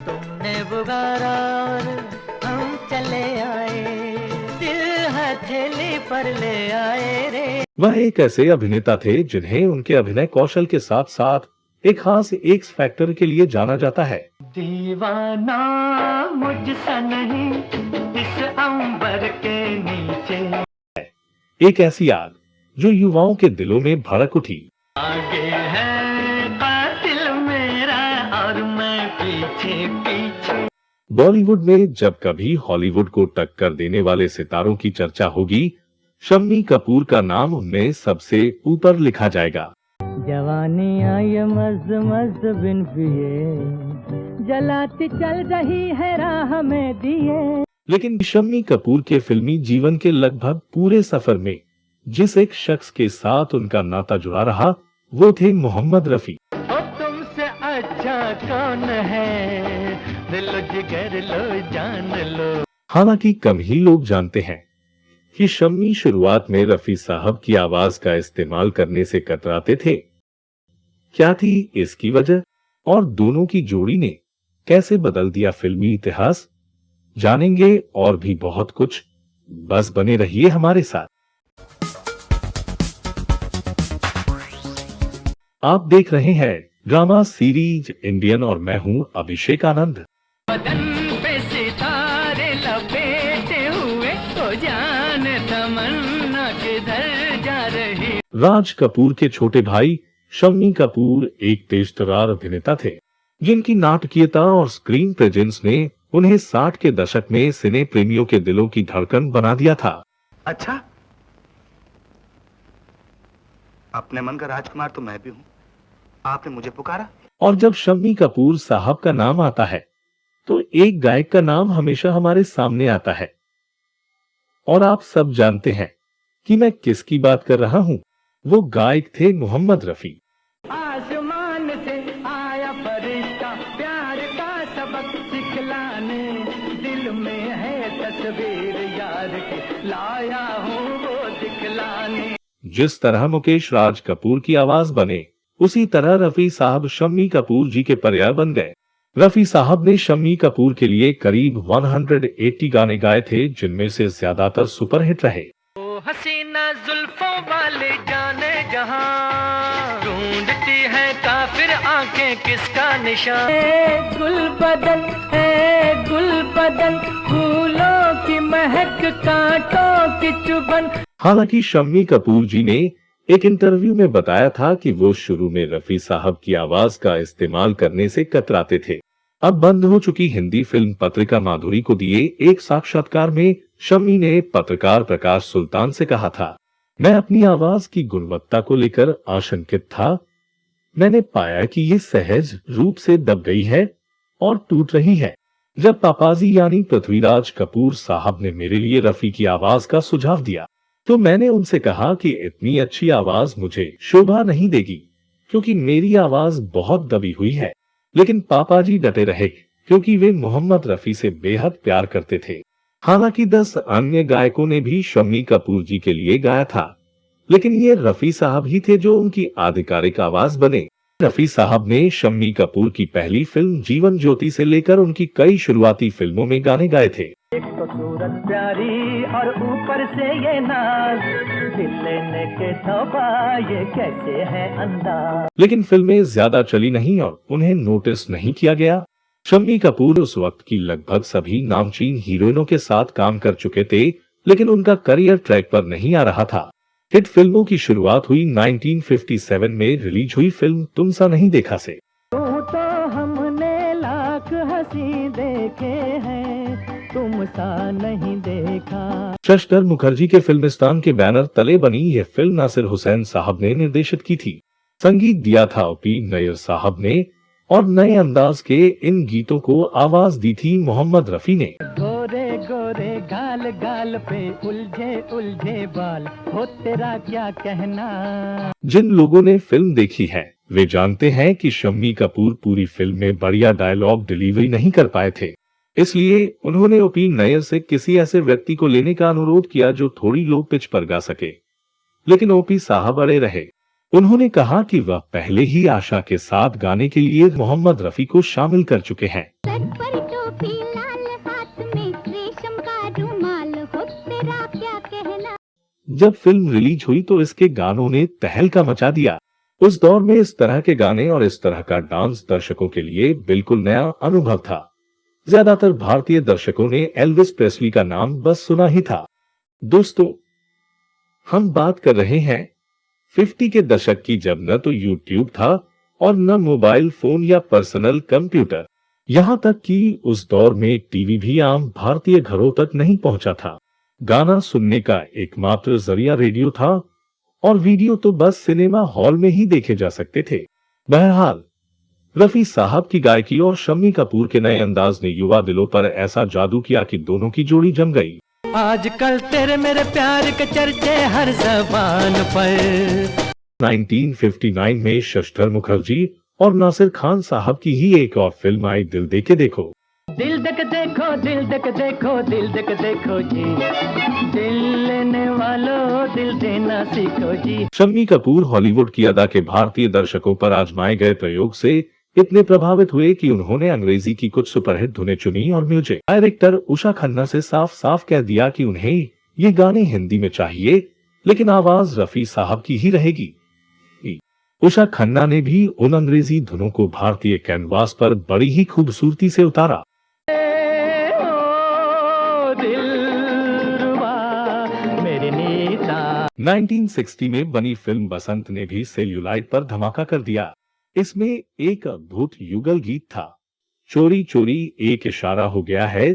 तुमने पुकारा और हम चले आए, दिल हथेली पर ले आए रे। वह एक ऐसे अभिनेता थे जिन्हें उनके अभिनय कौशल के साथ साथ एक खास एक्स फैक्टर के लिए जाना जाता है। दीवाना मुझसे नहीं, इस अंबर के नीचे। एक ऐसी आग जो युवाओं के दिलों में भड़क उठी। आगे है कातिल मेरा और मैं पीछे पीछे। बॉलीवुड में जब कभी हॉलीवुड को टक्कर देने वाले सितारों की चर्चा होगी, शम्मी कपूर का नाम उनमें सबसे ऊपर लिखा जाएगा। जवानी आई मस्त मस्त बिन पिए, जलाती चल रही है राह में दिए। लेकिन शम्मी कपूर के फिल्मी जीवन के लगभग पूरे सफर में जिस एक शख्स के साथ उनका नाता जुड़ा रहा, वो थे मोहम्मद रफी। ओ तुमसे अच्छा कौन है, दिल जिगर लो जान लो। हालांकि कम ही लोग जानते हैं कि शम्मी शुरुआत में रफी साहब की आवाज का इस्तेमाल करने से कतराते थे। क्या थी इसकी वजह और दोनों की जोड़ी ने कैसे बदल दिया फिल्मी इतिहास, जानेंगे और भी बहुत कुछ। बस बने रहिए हमारे साथ। आप देख रहे हैं ड्रामा सीरीज इंडियन और मैं हूं अभिषेक आनंद। बदन पे सितारे लपेटे हुए, तो जान तमन्ना किधर जा रही। राज कपूर के छोटे भाई शम्मी कपूर एक तेज तर्रार अभिनेता थे, जिनकी नाटकीयता और स्क्रीन प्रेजेंस ने उन्हें 60 के दशक में सिने प्रेमियों के दिलों की धड़कन बना दिया था। अच्छा, अपने मन का राजकुमार तो मैं भी हूं, आपने मुझे पुकारा। और जब शम्मी कपूर साहब का नाम आता है तो एक गायक का नाम हमेशा हमारे सामने आता है, और आप सब जानते हैं कि मैं किसकी बात कर रहा हूं। वो गायक थे मोहम्मद रफी। आसमान से आया फरिश्ता, प्यार का सबक सिखलाने, दिल में है तस्वीर यार की, लाया हूँ वो दिखलाने। जिस तरह मुकेश राज कपूर की आवाज बने, उसी तरह रफी साहब शम्मी कपूर जी के पर्याय बन गए। रफी साहब ने शम्मी कपूर के लिए करीब 180 गाने गाए थे, जिनमें से ज्यादातर सुपरहिट रहे। ओ हसीना जुल्फों वाले जाने जहां, ढूंढती है काफिर आंखें किसका निशान। गुल बदन फूलों की महक, कांटों की चुभन। हालांकि शम्मी कपूर जी ने एक इंटरव्यू में बताया था कि वो शुरू में रफी साहब की आवाज का इस्तेमाल करने से कतराते थे। अब बंद हो चुकी हिंदी फिल्म पत्रिका माधुरी को दिए एक साक्षात्कार में शम्मी ने पत्रकार प्रकाश सुल्तान से कहा था, मैं अपनी आवाज की गुणवत्ता को लेकर आशंकित था। मैंने पाया कि ये सहज रूप से दब गई है और टूट रही है। जब पापाजी यानी पृथ्वीराज कपूर साहब ने मेरे लिए रफी की आवाज का सुझाव दिया, तो मैंने उनसे कहा कि इतनी अच्छी आवाज मुझे शोभा नहीं देगी, क्योंकि मेरी आवाज बहुत दबी हुई है। लेकिन पापाजी डटे रहे, क्योंकि वे मोहम्मद रफी से बेहद प्यार करते थे। हालांकि 10 अन्य गायकों ने भी शम्मी कपूर जी के लिए गाया था, लेकिन ये रफी साहब ही थे जो उनकी आधिकारिक आवाज बने। रफी साहब ने शम्मी कपूर की पहली फिल्म जीवन ज्योति से लेकर उनकी कई शुरुआती फिल्मों में गाने गाए थे। एक तो सूरत प्यारी और ऊपर से ये नाज, दिल लेने के तौबा ये कैसे है अंदाज। लेकिन फिल्में ज्यादा चली नहीं और उन्हें नोटिस नहीं किया गया। शम्मी कपूर उस वक्त की लगभग सभी नामचीन हीरोइनों के साथ काम कर चुके थे, लेकिन उनका करियर ट्रैक पर नहीं आ रहा था। हिट फिल्मों की शुरुआत हुई 1957 में रिलीज हुई फिल्म तुम सा नहीं देखा से। तो हमने लाख हंसी देखे हैं, तुम सा नहीं देखा। शशधर मुखर्जी के फिल्मिस्तान के बैनर तले बनी यह फिल्म नासिर हुसैन साहब ने निर्देशित की थी। संगीत दिया था ओ.पी. नैयर साहब ने और नए अंदाज के इन गीतों को आवाज दी थी मोहम्मद रफी ने। गोरे गोरे गाल गाल पे उलझे उलझे बाल, हो तेरा क्या कहना। जिन लोगों ने फिल्म देखी है वे जानते हैं कि शम्मी कपूर पूरी फिल्म में बढ़िया डायलॉग डिलीवरी नहीं कर पाए थे, इसलिए उन्होंने ओ.पी. नैयर से किसी ऐसे व्यक्ति को लेने का अनुरोध किया जो थोड़ी लो पिच पर गा सके, लेकिन ओ.पी. साहब अड़े रहे। उन्होंने कहा कि वह पहले ही आशा के साथ गाने के लिए मोहम्मद रफी को शामिल कर चुके हैं। सर पर टोपी लाल, हाथ में रेशम का रुमाल, हो तेरा क्या कहना। जब फिल्म रिलीज हुई तो इसके गानों ने तहलका मचा दिया। उस दौर में इस तरह के गाने और इस तरह का डांस दर्शकों के लिए बिल्कुल नया अनुभव था। ज्यादातर भारतीय दर्शकों ने एल्विस प्रेस्ली का नाम बस सुना ही था। दोस्तों, हम बात कर रहे हैं 50 के दशक की, जब न तो यूट्यूब था और न मोबाइल फोन या पर्सनल कंप्यूटर। यहां तक कि उस दौर में टीवी भी आम भारतीय घरों तक नहीं पहुंचा था। गाना सुनने का एकमात्र जरिया रेडियो था और वीडियो तो बस सिनेमा हॉल में ही देखे जा सकते थे। बहरहाल, रफी साहब की गायकी और शम्मी कपूर के नए अंदाज ने युवा दिलों पर ऐसा जादू किया कि दोनों की जोड़ी जम गई। आजकल तेरे मेरे प्यार के चर्चे हर जबान पर। 1959 में शशिधर मुखर्जी और नासिर खान साहब की ही एक और फिल्म आई, दिल दे के देखो। दिल देख देखो, दिल देख देखो, दिल देख देखो जी, दिल लेने वालों दिल देना सीखो जी। शम्मी कपूर हॉलीवुड की अदा के भारतीय दर्शकों पर आजमाए गए प्रयोग से इतने प्रभावित हुए कि उन्होंने अंग्रेजी की कुछ सुपरहिट धुनें चुनी और म्यूजिक डायरेक्टर उषा खन्ना से साफ साफ कह दिया कि उन्हें ये गाने हिंदी में चाहिए, लेकिन आवाज रफी साहब की ही रहेगी। उषा खन्ना ने भी उन अंग्रेजी धुनों को भारतीय कैनवास पर बड़ी ही खूबसूरती से उतारा। 1960 में बनी फिल्म बसंत ने भी सेल्यूलाइट पर धमाका कर दिया। इसमें एक अद्भुत युगल गीत था, चोरी चोरी एक इशारा हो गया है,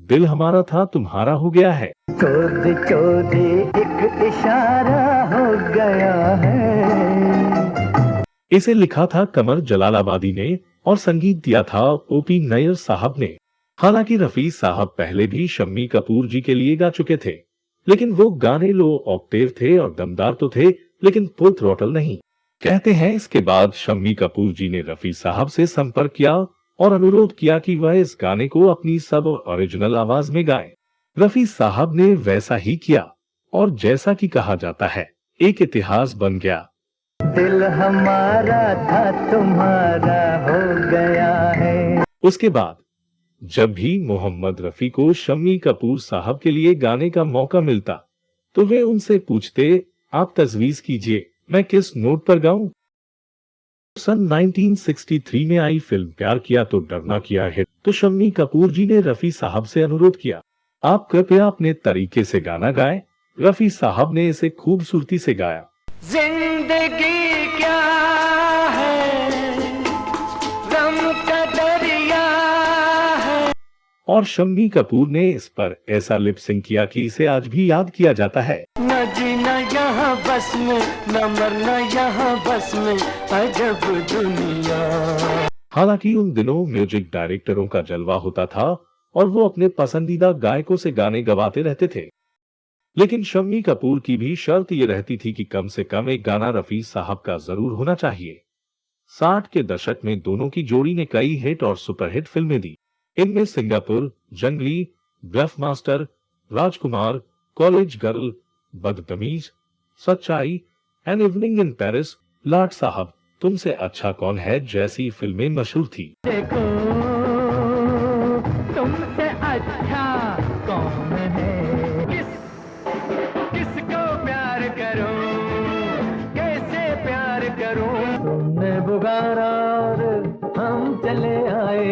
दिल हमारा था तुम्हारा हो गया है। चोरी चोरी एक इशारा हो गया है। इसे लिखा था कमर जलालाबादी ने और संगीत दिया था ओपी नैयर साहब ने। हालांकि रफी साहब पहले भी शम्मी कपूर जी के लिए गा चुके थे, लेकिन वो गाने लो ऑक्टेव थे और दमदार तो थे, लेकिन फुल थ्रोटल नहीं। कहते हैं इसके बाद शम्मी कपूर जी ने रफी साहब से संपर्क किया और अनुरोध किया कि वह इस गाने को अपनी सब ओरिजिनल आवाज में गाएं। रफी साहब ने वैसा ही किया और जैसा कि कहा जाता है, एक इतिहास बन गया। दिल हमारा था तुम्हारा हो गया है। उसके बाद जब भी मोहम्मद रफी को शम्मी कपूर साहब के लिए गाने का मौका मिलता तो वे उनसे पूछते, आप तजवीज कीजिए मैं किस नोट पर गाऊं। सन 1963 में आई फिल्म प्यार किया तो डरना किया हिट, तो शम्मी कपूर जी ने रफी साहब से अनुरोध किया, आप कृपया अपने तरीके से गाना गाएं। रफी साहब ने इसे खूबसूरती से गाया। जिंदगी क्या है, गम का दरिया है। और शम्मी कपूर ने इस पर ऐसा लिप सिंक किया कि इसे आज भी याद किया जाता है। न जीना यहाँ बस में, न मरना यहाँ बस में, अजब दुनिया। हालांकि उन दिनों म्यूजिक डायरेक्टरों का जलवा होता था और वो अपने पसंदीदा गायकों से गाने गवाते रहते थे, लेकिन शम्मी कपूर की भी शर्त ये रहती थी कि कम से कम एक गाना रफी साहब का जरूर होना चाहिए। 60 के दशक में दोनों की जोड़ी ने कई हिट और सुपरहिट फिल्में दी। इनमें सिंगापुर, जंगली, ब्लफ मास्टर, राजकुमार, कॉलेज गर्ल, बदतमीज, सच्चाई, एन इवनिंग इन पेरिस, लाट साहब, तुमसे अच्छा कौन है जैसी फिल्में मशहूर थी। देखो तुमसे अच्छा कौन है, किसको प्यार करूं, कैसे प्यार करूं। तुमने पुकारा और हम चले आए,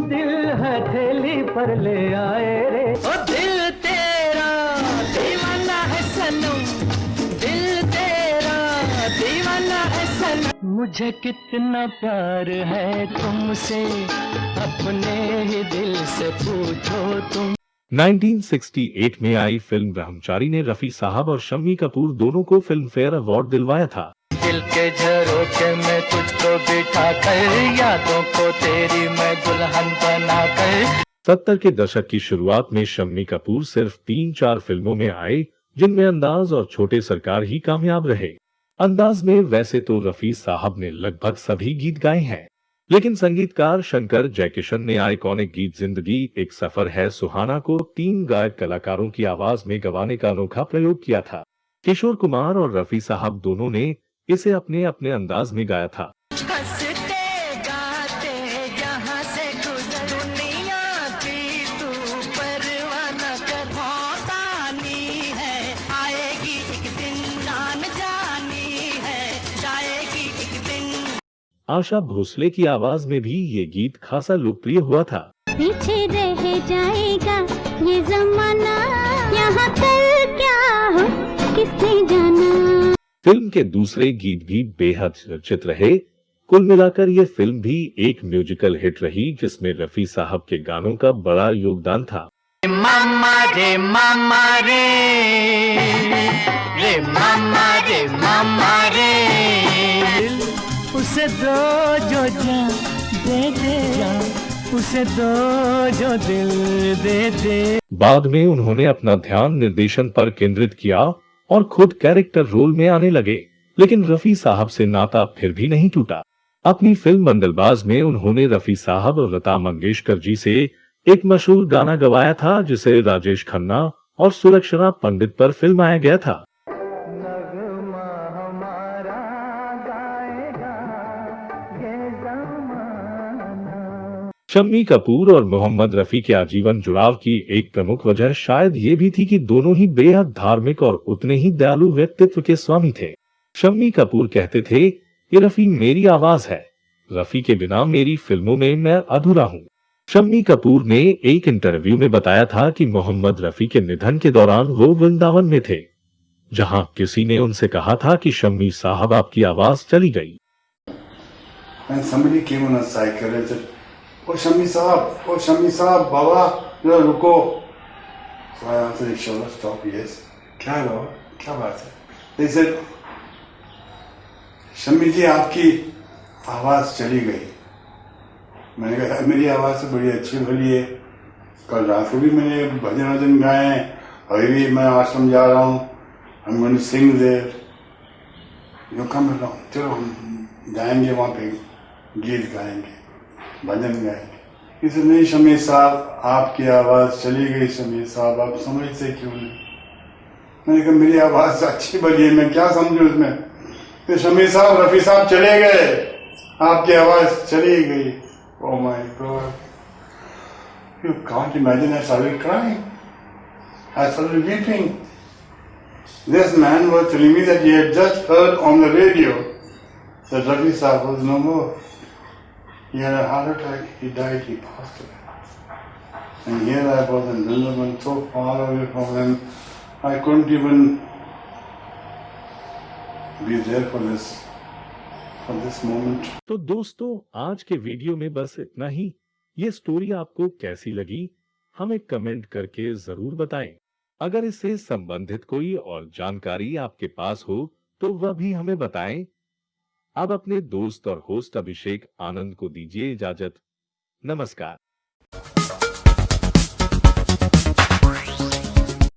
दिल हथेली पर ले आए रे। ओ दिल तेरा दीवाना है सनम, दिल तेरा दीवाना है सनम। मुझे कितना प्यार है तुमसे, अपने ही दिल से पूछो तुम। 1968 में आई फिल्म ब्रह्मचारी ने रफी साहब और शम्मी कपूर दोनों को फिल्म फेयर अवार्ड दिलवाया था। दिल के झरोखे में तुझको बिठा कर, यादों को तेरी मैं दुल्हन बना कर। 70 के दशक की शुरुआत में शम्मी कपूर सिर्फ 3-4 फिल्मों में आए, जिनमें अंदाज और छोटे सरकार ही कामयाब रहे। अंदाज में वैसे तो रफी साहब ने लगभग सभी गीत गाए हैं, लेकिन संगीतकार शंकर जयकिशन ने आइकॉनिक गीत जिंदगी एक सफर है सुहाना को 3 गायक कलाकारों की आवाज में गवाने का अनोखा प्रयोग किया था। किशोर कुमार और रफी साहब दोनों ने इसे अपने अपने अंदाज में गाया था। हंसते गाते जहाँ से गुजर दुनिया की तू परवाह न कर, मौत आनी है आएगी एक दिन, जान जानी है जाएगी एक दिन। आशा भोसले की आवाज में भी ये गीत खासा लोकप्रिय हुआ था। पीछे रह जाएगा ये जमाना, यहाँ कल क्या हो किसने जाना। फिल्म के दूसरे गीत भी बेहद चर्चित रहे। कुल मिलाकर ये फिल्म भी एक म्यूजिकल हिट रही जिसमें रफी साहब के गानों का बड़ा योगदान था। मामा रे मामा रे, रे मामा रे मामा रे, दिल उसे दो जो जान दे दे, उसे दो जो दिल दे दे। बाद में उन्होंने अपना ध्यान निर्देशन पर केंद्रित किया और खुद कैरेक्टर रोल में आने लगे, लेकिन रफी साहब से नाता फिर भी नहीं टूटा। अपनी फिल्म बंदरबाज में उन्होंने रफी साहब और लता मंगेशकर जी से एक मशहूर गाना गवाया था जिसे राजेश खन्ना और सुलक्षणा पंडित पर फिल्माया गया था। नगमा हमारा गाएगा ये ज़माना। शम्मी कपूर और मोहम्मद रफी के आजीवन जुड़ाव की एक प्रमुख वजह शायद ये भी थी कि दोनों ही बेहद धार्मिक और उतने ही दयालु व्यक्तित्व के स्वामी थे। शम्मी कपूर कहते थे कि रफी मेरी आवाज है, रफी के बिना मेरी फिल्मों में मैं अधूरा हूँ। शम्मी कपूर ने एक इंटरव्यू में बताया था कि मोहम्मद रफी के निधन के दौरान वो वृंदावन में थे, जहां किसी ने उनसे कहा था कि शम्मी साहब आपकी आवाज चली गई। And somebody came on a cycle and said, "Oh Shami Sahab, Baba, जरा रुको." So I answered, "Inshallah, stop, yes." क्या है बाबा, क्या बात है? They said, "शम्मी जी आपकी आवाज चली गई." मैंने कहा मेरी आवाज तो बड़ी अच्छी भली है, कल रात को भी मैंने भजन वजन गाए हैं, अभी भी मैं आश्रम जा रहा हूँ, I'm going to sing there. You come along, चलो हम जाएंगे वहाँ पे, गीत गाएंगे, भजन गाएंगे। इसे नहीं शमी साहब आपकी आवाज चली गई, शमी साहब आप समझते क्यों नहीं? मैंने कहा मेरी आवाज अच्छी भली है, मैं क्या समझूं इसमें? तो शमी साहब रफी साहब चले गए, आपकी आवाज चली गई। Oh my God! You can't imagine. I started crying. I started weeping. This man was telling me that he had just heard on the radio that Rafi Saab was no more. He had a heart attack, he died, he passed away. And here I was in Vrindavan, so far away from him, I couldn't even be there for this moment. तो दोस्तों आज के video में बस इतना ही। ये story आपको कैसी लगी हमें कमेंट करके जरूर बताएं। अगर इससे संबंधित कोई और जानकारी आपके पास हो तो वह भी हमें बताएं। अब अपने दोस्त और होस्ट अभिषेक आनंद को दीजिए इजाजत। नमस्कार।